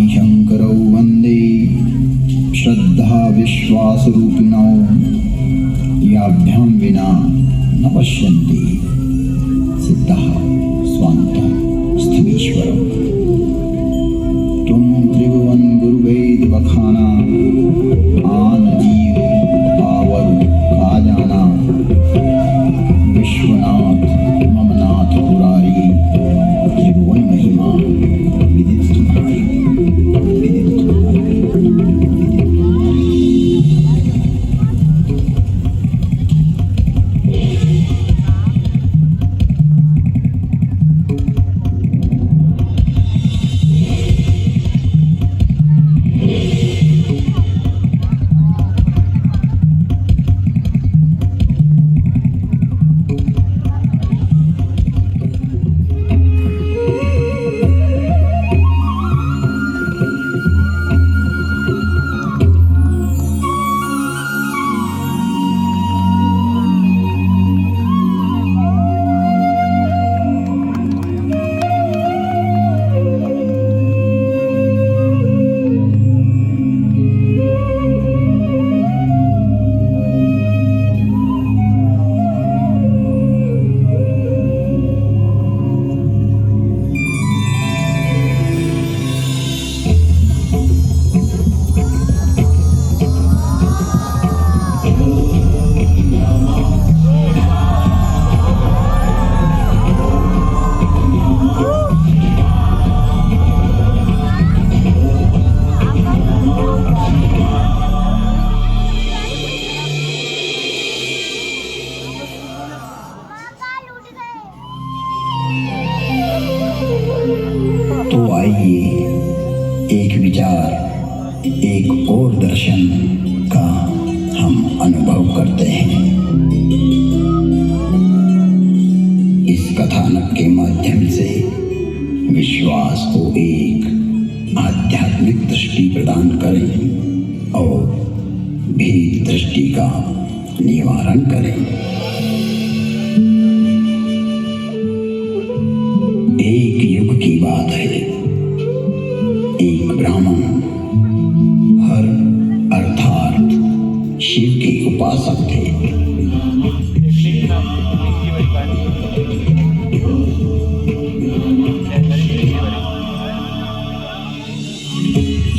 नमामि शङ्करौ वन्दे श्रद्धाविश्वासरूपिणौ याभ्यां विना न पश्यन्ति सिद्धः स्वान्तः स्थमीश्वरम्। त्वं त्रिभुवन गुरुवेद बखाना आन जीव पावर काजाना विश्वनाथ ममनाथ पुरारी त्रिभुवन महिमा विदित तुम्हारी विदित तुम्हारी विदित तुम्हारी। तो आइए एक विचार, एक और दर्शन का हम अनुभव करते हैं। इस कथानक के माध्यम से विश्वास को एक आध्यात्मिक दृष्टि प्रदान करें और भेद दृष्टि का निवारण करें। एक युग की बात है, एक ब्राह्मण हर अर्थात शिव के उपासक थे।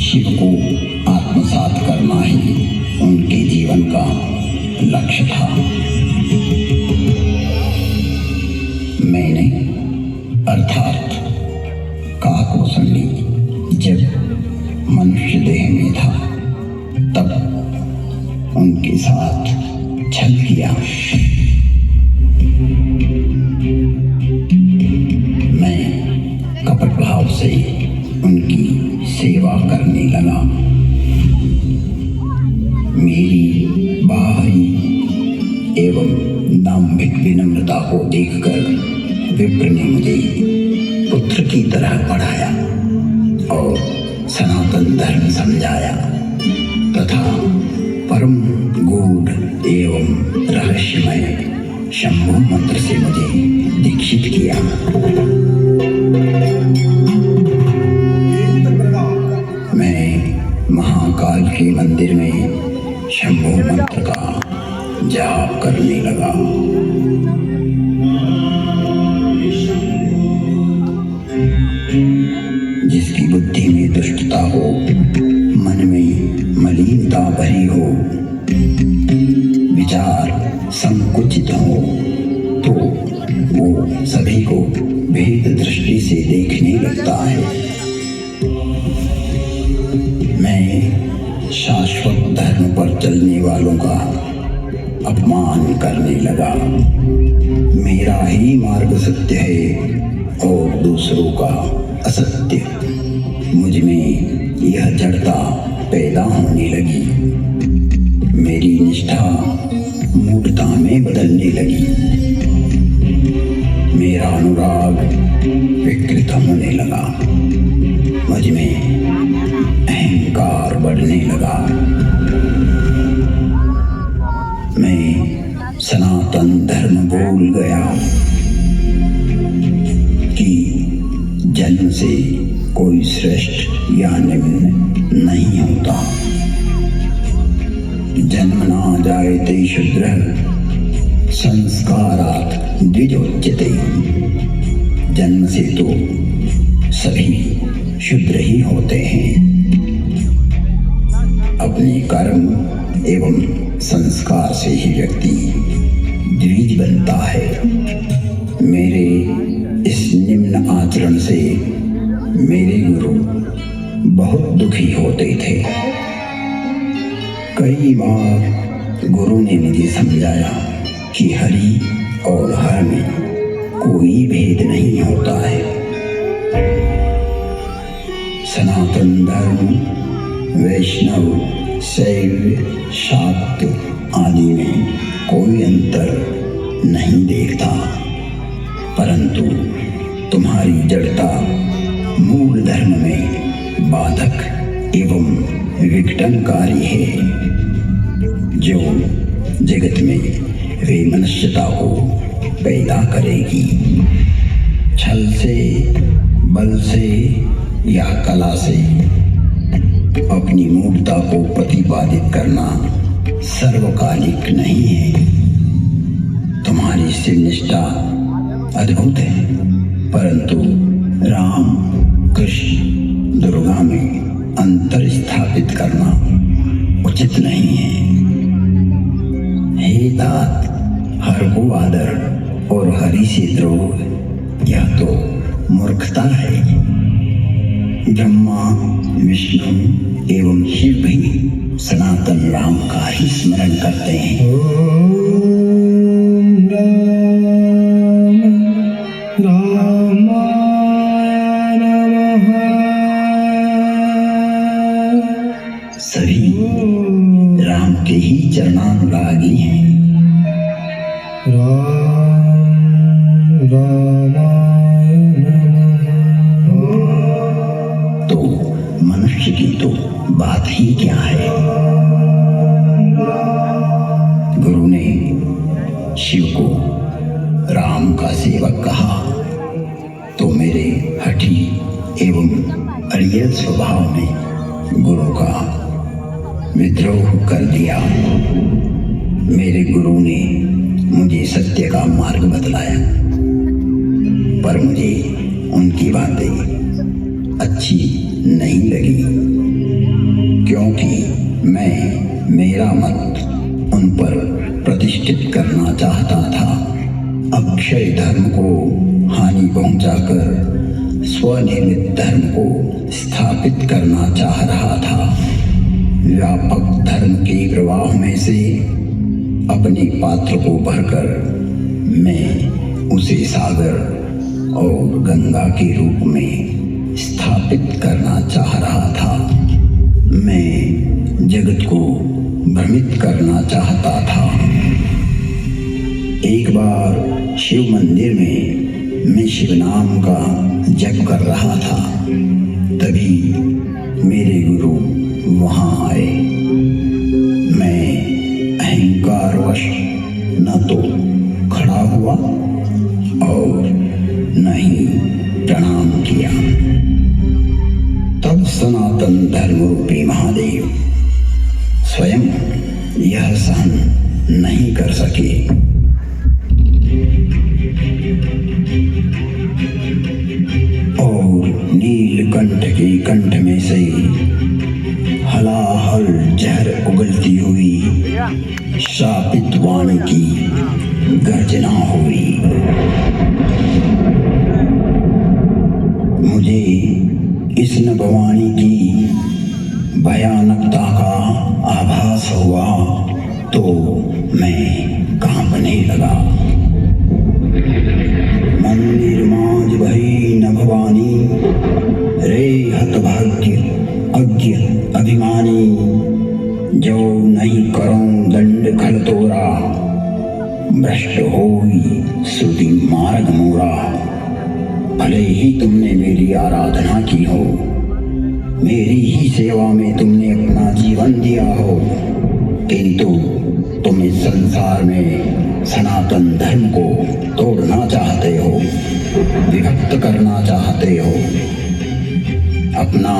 शिव को आत्मसात करना ही उनके जीवन का लक्ष्य था। मैंने अर्थात काकभूषणी जब मनुष्य देह में था तब उनके साथ छल किया। मैं कपट भाव से उनकी सेवा करने लगा। मेरी बाहरी एवं दाम्भिक विनम्रता को देखकर विप्र ने मुझे पुत्र की तरह पढ़ाया और सनातन धर्म समझाया तथा परम गूढ़ एवं रहस्यमय शंभु मंत्र से मुझे दीक्षित किया। मैं महाकाल के मंदिर में शंभु मंत्र का जाप करने लगा। जिसकी बुद्धि में दुष्टता हो, मन में मलिनता भरी हो, विचार संकुचित हो, तो वो सभी को भेद दृष्टि से देखने लगता है। मैं शाश्वत धर्म पर चलने वालों का अपमान करने लगा। मेरा ही मार्ग सत्य है और दूसरों का असत्य। मुझ में यह जड़ता पैदा होने लगी। मेरी निष्ठा मूढ़ता में बदलने लगी। मेरा अनुराग विकृत होने लगा। मुझ में अहंकार बढ़ने लगा। मैं सनातन धर्म भूल गया कि जन्म से कोई श्रेष्ठ या निम्न नहीं होता। जन्मना जायते शूद्रः संस्कारात् द्विजोच्यते। जन्म से तो सभी शूद्र ही होते हैं। अपने कर्म एवं संस्कार से ही व्यक्ति द्विज बनता है। मेरे इस निम्न आचरण से मेरे गुरु बहुत दुखी होते थे। कई बार गुरु ने मुझे समझाया कि हरि और हर में कोई भेद नहीं होता है। सनातन धर्म, वैष्णव, शैव, शाक्त आदि में कोई अंतर नहीं देखता, परंतु तुम्हारी जड़ता मूल धर्म में बाधक एवं विघटनकारी है, जो जगत में वैमनस्यता को पैदा करेगी। छल से, बल से या कला से अपनी मूर्खता को प्रतिपादित करना सर्वकालिक नहीं है। तुम्हारी शिव निष्ठा अद्भुत है, परंतु राम, कृष्ण, दुर्गा में अंतर स्थापित करना उचित नहीं है। हे तात, हर को आदर और हरि से द्रोह यह तो मूर्खता है। ब्रह्मा, विष्णु एवं शिव भी सनातन राम का ही स्मरण करते हैं। ओम राम रामाय नमः। सभी राम के ही चरणानुरागी हैं। राम रामाय नमः। तो मनुष्य की तो बात ही क्या है। गुरु ने शिव को राम का सेवक कहा तो मेरे हठी एवं अड़ियल स्वभाव ने गुरु का विद्रोह कर दिया। मेरे गुरु ने मुझे सत्य का मार्ग बतलाया, पर मुझे उनकी बातें अच्छी नहीं लगी, क्योंकि मैं मेरा मत उन पर प्रतिष्ठित करना चाहता था। अक्षय धर्म को हानि पहुंचाकर स्वनिर्मित धर्म को स्थापित करना चाह रहा था। व्यापक धर्म के प्रवाह में से अपने पात्र को भरकर मैं उसे सागर और गंगा के रूप में स्थापित करना चाह रहा था। मैं जगत को भ्रमित करना चाहता था। एक बार शिव मंदिर में मैं शिव नाम का जप कर रहा था, तभी मेरे गुरु वहां आए। मैं अहंकारवश न तो खड़ा हुआ और न ही प्रणाम किया। तब सनातन धर्म रूपी महादेव स्वयं यह सहन नहीं कर सके। और नीलकंठ के कंठ में से हलाहल जहर उगलती हुई शापित वाणी की गर्जना हुई। मुझे इस नभवाणी की भयानकता का आभास हुआ तो मैं कांपने लगा। मंदिर माज भई नभवानी, रे हतभाग्य अज्ञ अभिमानी, जो नहीं करों दंड खल तोरा, भ्रष्ट होई श्रुति मार्ग मोरा। भले ही तुमने मेरी आराधना की हो, मेरी ही सेवा में तुमने अपना जीवन दिया हो, किंतु तुम इस संसार में सनातन धर्म को तोड़ना चाहते हो, विभक्त करना चाहते हो। अपना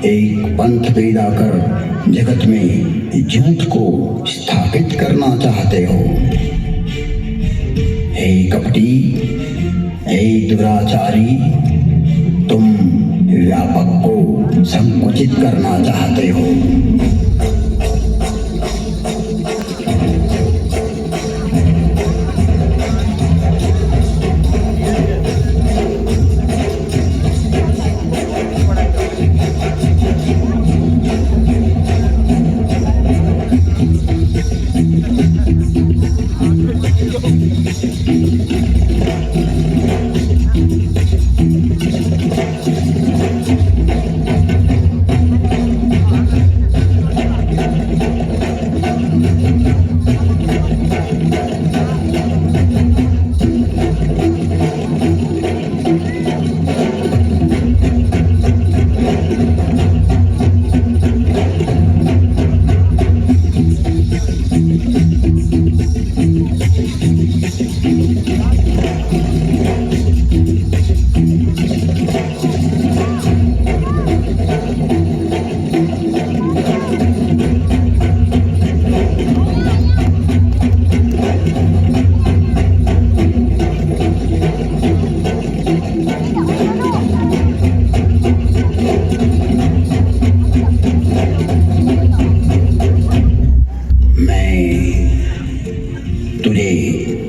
एक पंथ पैदा कर जगत में झूठ को स्थापित करना चाहते हो। हे कपटी, हे दुराचारी, तुम व्यापक को संकुचित करना चाहते हो।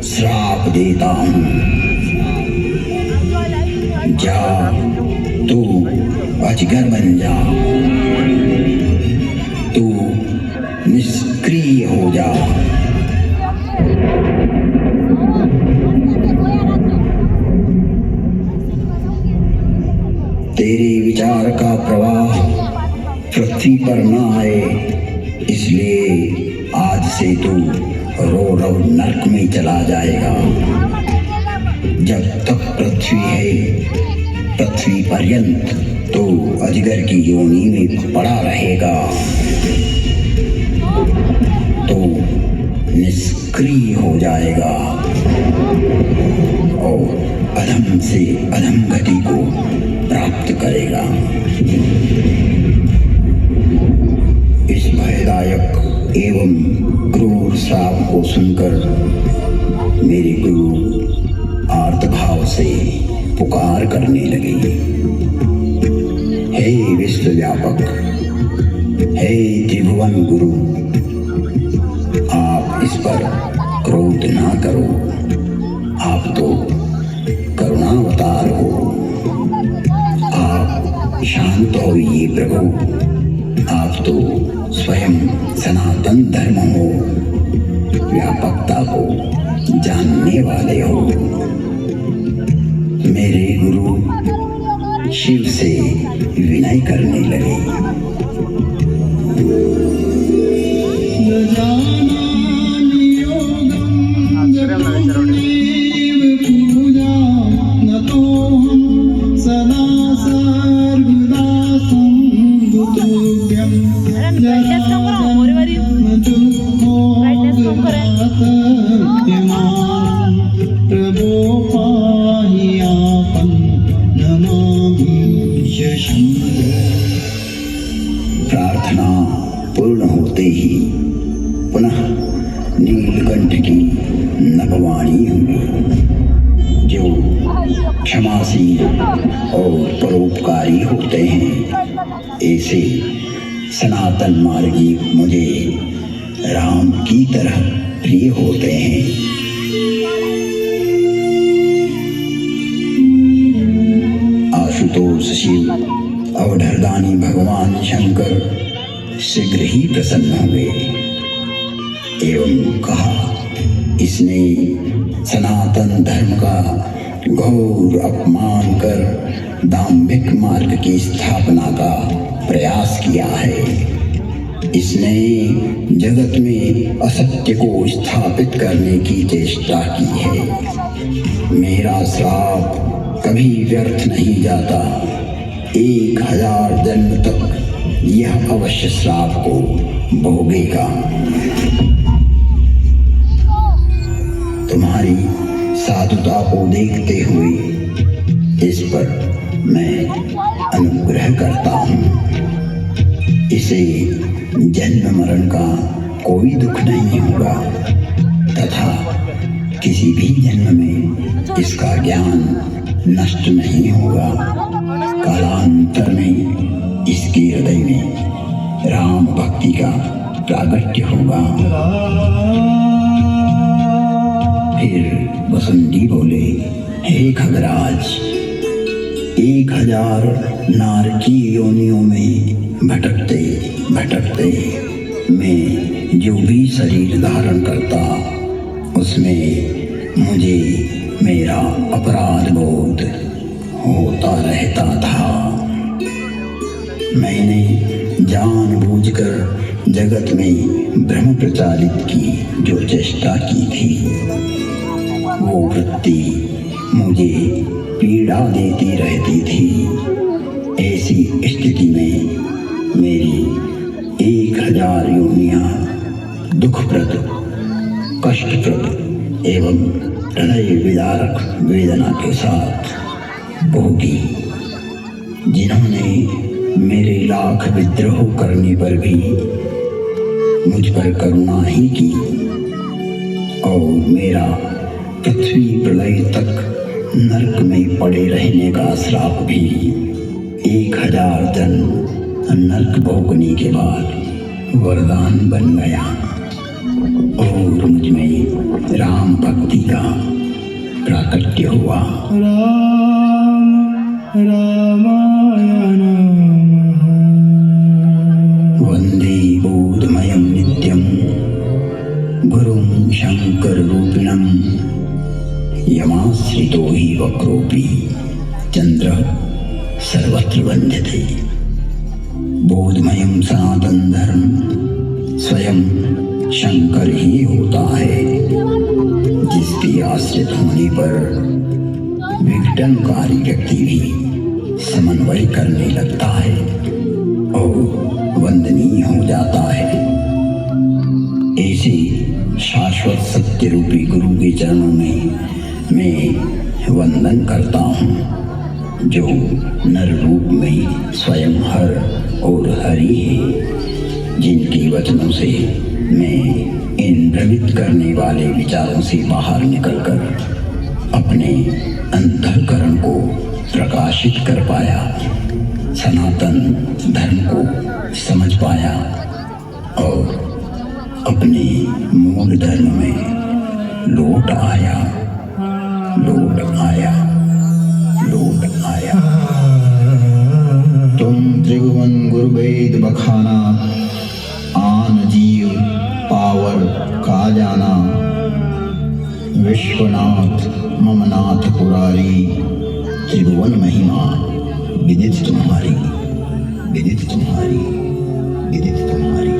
श्राप देता हूँ, जा तू अजगर बन जा, तू निष्क्रिय हो जा। तेरे विचार का प्रवाह पृथ्वी पर न आए, इसलिए आज से तू रो रो नरक में चला जाएगा। जब तक पृथ्वी है, पृथ्वी पर्यंत तो अजगर की योनि में पड़ा रहेगा, तो निष्क्रिय हो जाएगा और अधम से अधम गति को प्राप्त करेगा। इस भयदायक एवं क्रूर श्राप को सुनकर मेरे गुरु आर्तभाव से पुकार करने लगे, हे विश्वव्यापक, हे त्रिभुवन गुरु, आप इस पर क्रोध ना करो, आप तो करुणावतार हो। आप शांत होइए प्रभु, आप तो स्वयं सनातन धर्म हो, व्यापकता को जानने वाले हो। मेरे गुरु शिव से विनय करने लगे, प्रार्थना पूर्ण होते ही पुनः नीलकंठ की नभवाणी हुई, जो क्षमाशील और परोपकारी होते हैं। ऐसे सनातन मार्गी मुझे राम की तरह प्रिय होते हैं। आशुतोष शिव अवधरदानी भगवान शंकर शीघ्र ही प्रसन्न हुए एवं कहा, इसने सनातन धर्म का घोर अपमान कर दाम्भिक मार्ग की स्थापना का प्रयास किया है। इसने जगत में असत्य को स्थापित करने की चेष्टा की है। मेरा श्राप कभी व्यर्थ नहीं जाता, 1000 जन्म तक यह अवश्य श्राप को भोगेगा। तुम्हारी साधुता को देखते हुए इस पर मैं अनुग्रह करता हूँ। इसे जन्म मरण का कोई दुख नहीं होगा तथा किसी भी जन्म में इसका ज्ञान नष्ट नहीं होगा। कालांतर में इसके हृदय में राम भक्ति का प्रागट्य होगा। फिर बसंती बोले, हे खगराज, 1000 नारकी योनियों में भटकते भटकते मैं जो भी शरीर धारण करता उसमें मुझे मेरा अपराध बोध होता रहता था। मैंने जानबूझकर जगत में भ्रम प्रचारित की जो चेष्टा की थी वो वृत्ति मुझे पीड़ा देती रहती थी। ऐसी स्थिति में मेरी 1000 योनियां दुखप्रद, कष्टप्रद एवं हृदय विदारक वेदना के साथ भोगी। जिन्होंने मेरे लाख विद्रोह करने पर भी मुझ पर करुणा ही की और मेरा पृथ्वी प्रलय तक नरक में पड़े रहने का श्राप भी 1000 जन्म नरक भोगने के बाद वरदान बन गया और मुझ में राम भक्ति का प्राकट्य हुआ। रामाय नमः। वंदे बोधमयं नित्यं गुरुं शंकर रूपिणं यमाश्रितो हि वक्रोऽपि चंद्र सर्वत्र वंद्यते। बोधमयं सनातन धर्म स्वयं शंकर ही होता है, जिसके आश्रित होने पर विघटनकारी व्यक्ति भी समन्वय करने लगता है और वंदनीय हो जाता है। ऐसे शाश्वत सत्य रूपी गुरु के चरणों में मैं वंदन करता हूँ, जो नर रूप में स्वयं हर और हरि है, जिनके वचनों से मैं इन भ्रमित करने वाले विचारों से बाहर निकलकर अपने अंतःकरण को प्रकाशित कर पाया, सनातन धर्म को समझ पाया और अपने मूल धर्म में लौट आया, लौट आया, लौट आया। तुम त्रिभुवन गुरु वेद बखाना, आन जीव पावर का जाना। विश्वनाथ ममनाथ पुरारी, त्रिभुवन महिमा विदित तुम्हारी, विदित तुम्हारी, विदित तुम्हारी।